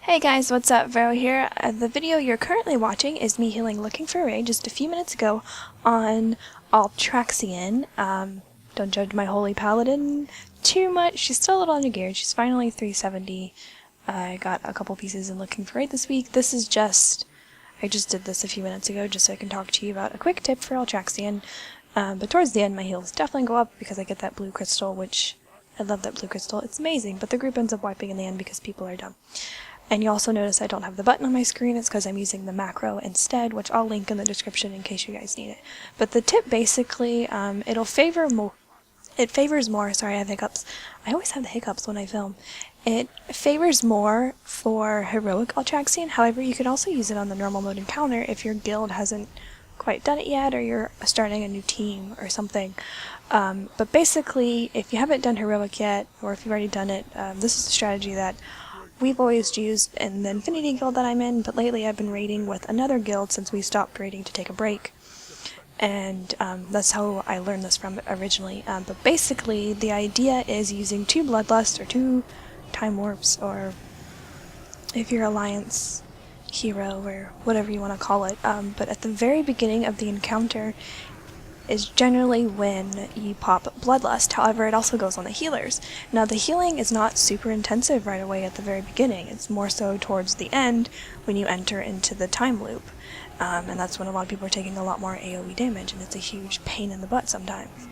Hey guys, what's up? Vero here. The video you're currently watching is me healing Looking for a Raid just a few minutes ago on Ultraxion. Don't judge my holy paladin too much. She's still a little undergeared. She's finally 370. I got a couple pieces in Looking for a Raid this week. I just did this a few minutes ago just so I can talk to you about a quick tip for Ultraxion. But towards the end my heals definitely go up because I get that blue crystal, which I love that blue crystal. It's amazing, but the group ends up wiping in the end because people are dumb. And you also notice I don't have the button on my screen. It's because I'm using the macro instead, which I'll link in the description in case you guys need it. But the tip basically, it favors more, sorry I have hiccups. I always have the hiccups when I film. It favors more for heroic Ultraxion, however you could also use it on the normal mode encounter if your guild hasn't quite done it yet or you're starting a new team or something. But basically, if you haven't done heroic yet, or if you've already done it, this is a strategy that we've always used in the Infinity Guild that I'm in, but lately I've been raiding with another guild since we stopped raiding to take a break. And that's how I learned this from originally. But basically, the idea is using 2 Bloodlust or 2 Time Warps, or if you're Alliance hero or whatever you want to call it. But at the very beginning of the encounter is generally when you pop Bloodlust. However, it also goes on the healers. Now, the healing is not super intensive right away at the very beginning. It's more so towards the end when you enter into the time loop. And that's when a lot of people are taking a lot more AoE damage, and it's a huge pain in the butt sometimes.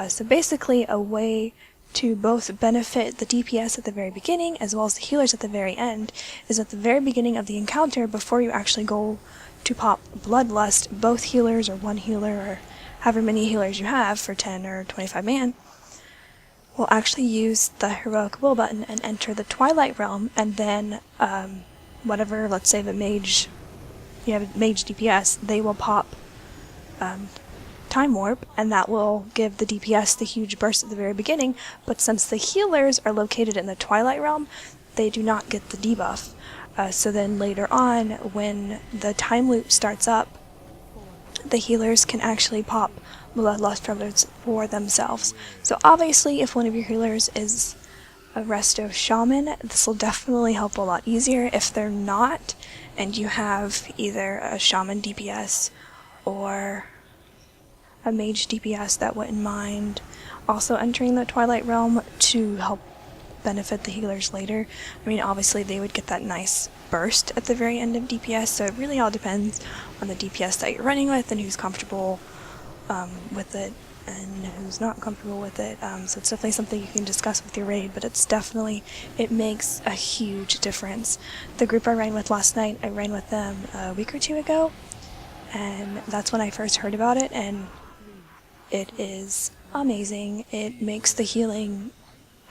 So basically, a way to both benefit the DPS at the very beginning as well as the healers at the very end is at the very beginning of the encounter, before you actually go to pop Bloodlust, both healers or one healer or however many healers you have for 10 or 25 man, will actually use the Heroic Will button and enter the Twilight Realm, and then whatever, let's say the mage, you have a mage DPS, they will pop Time Warp, and that will give the DPS the huge burst at the very beginning, but since the healers are located in the Twilight Realm, they do not get the debuff. So then later on, when the time loop starts up, the healers can actually pop Bloodlust for themselves. So obviously, if one of your healers is a resto shaman, this will definitely help a lot easier. If they're not, and you have either a shaman DPS or a mage DPS that wouldn't mind also entering the Twilight Realm to help benefit the healers later, I mean, obviously they would get that nice burst at the very end of DPS, so it really all depends on the DPS that you're running with and who's comfortable with it and who's not comfortable with it. So it's definitely something you can discuss with your raid, but it makes a huge difference. The group I ran with last night, I ran with them a week or 2 ago, and that's when I first heard about it, and it is amazing. It makes the healing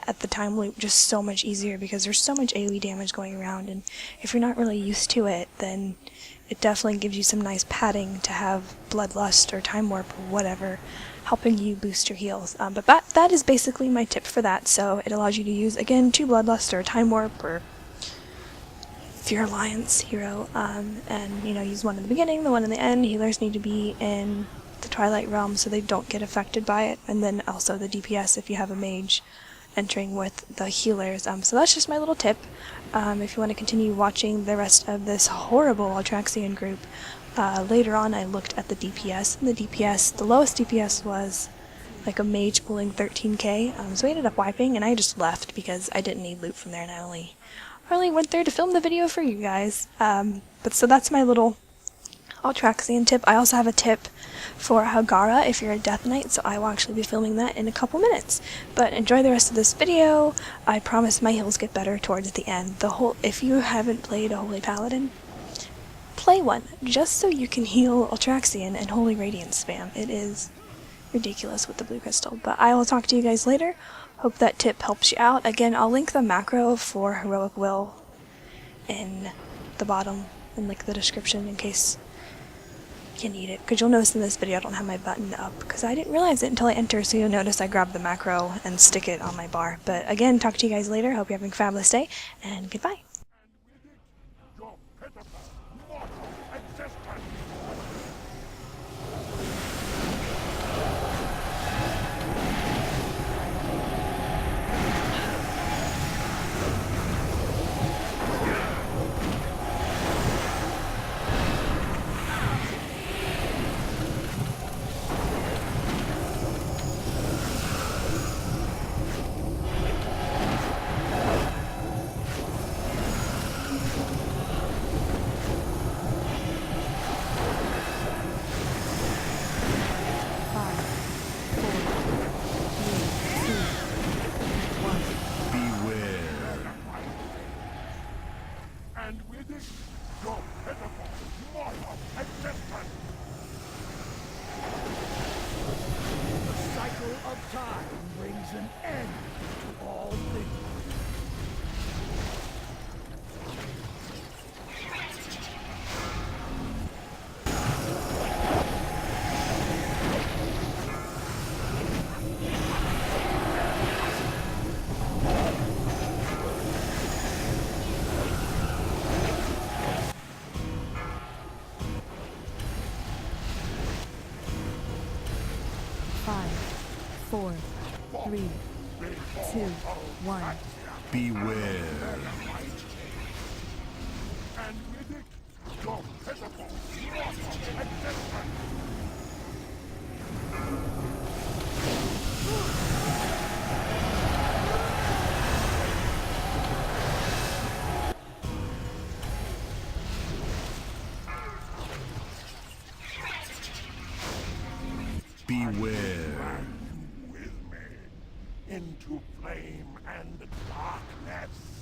at the time loop just so much easier because there's so much AoE damage going around, and if you're not really used to it, then it definitely gives you some nice padding to have Bloodlust or Time Warp or whatever helping you boost your heals. But that is basically my tip for that. So it allows you to use, again, 2 Bloodlust or Time Warp, or if you're Alliance hero, and use one in the beginning, the one in the end. Healers need to be in the Twilight Realm so they don't get affected by it, and then also the DPS if you have a mage entering with the healers. So that's just my little tip. If you want to continue watching the rest of this horrible Ultraxion group, later on I looked at the DPS, and the lowest DPS was like a mage pulling 13k, so we ended up wiping, and I just left because I didn't need loot from there, and I only went there to film the video for you guys. But so that's my little Ultraxion tip. I also have a tip for Hagara if you're a Death Knight, so I will actually be filming that in a couple minutes. But enjoy the rest of this video. I promise my heals get better towards the end. If you haven't played a Holy Paladin, play one, just so you can heal Ultraxion and Holy Radiance spam. It is ridiculous with the blue crystal. But I will talk to you guys later. Hope that tip helps you out. Again, I'll link the macro for Heroic Will in the bottom, in the description, in case you need it, because you'll notice in this video I don't have my button up because I didn't realize it until I enter, so you'll notice I grab the macro and stick it on my bar. But again, talk to you guys later. Hope you're having a fabulous day, and goodbye. And with it, your pitiful, mortal existence! The cycle of time brings an end to all things. Five, four, three, two, one. Beware. And with it, your pitiful, mortal existence! Beware. With me into flame and darkness.